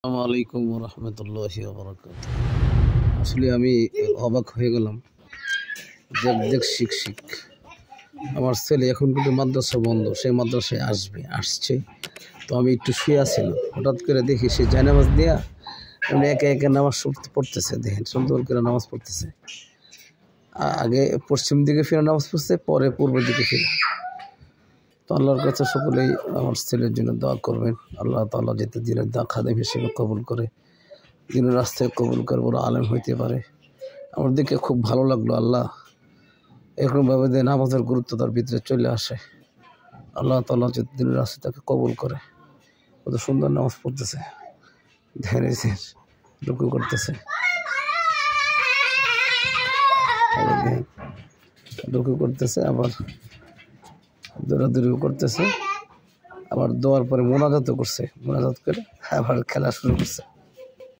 আসসালামু আলাইকুম ওয়া রাহমাতুল্লাহি ওয়া বারাকাতুহু। আসলে আমি অবাক হয়ে গেলাম যে শিক্ষক আমার ছেলে এখন কিন্তু মাদ্রাসা বন্ধ, সে মাদ্রাসায় আসছে। তো আমি একটু শুয়ে আছিলাম, হঠাৎ করে দেখি সে জায়নামাজ দিয়া উনি একে একে নামাজ পড়তেছে। দেখেন সুন্দর করে নামাজ পড়তেছে। আগে পশ্চিম দিকে ফিরে নামাজ পড়ছে, পরে পূর্ব দিকে ফিরে। তো আল্লাহর কাছে সকলেই আমার ছেলের জন্য দোয়া করবেন। আল্লাহ তাআলা যাতে দিনের খাদেম হিসেবে কবুল করে, দিনের রাস্তায় কবুল করে, বড় আলেম হইতে পারে। আমার দিকে খুব ভালো লাগলো। আল্লাহ এরকমভাবে যে নামাজের গুরুত্ব তার ভিতরে চলে আসে, আল্লাহ তাআলা যাতে দিনের রাস্তায় তাকে কবুল করে। কত সুন্দর নামাজ পড়তেছে, ধ্যানে রুকু করতেছে, রুকু করতেছে, আবার দৌড়াদৌড়িও করতেছে, আবার দোয়ার পরে মোনাজাতও করছে, মোনাজাত করে আবার খেলা শুরু করছে।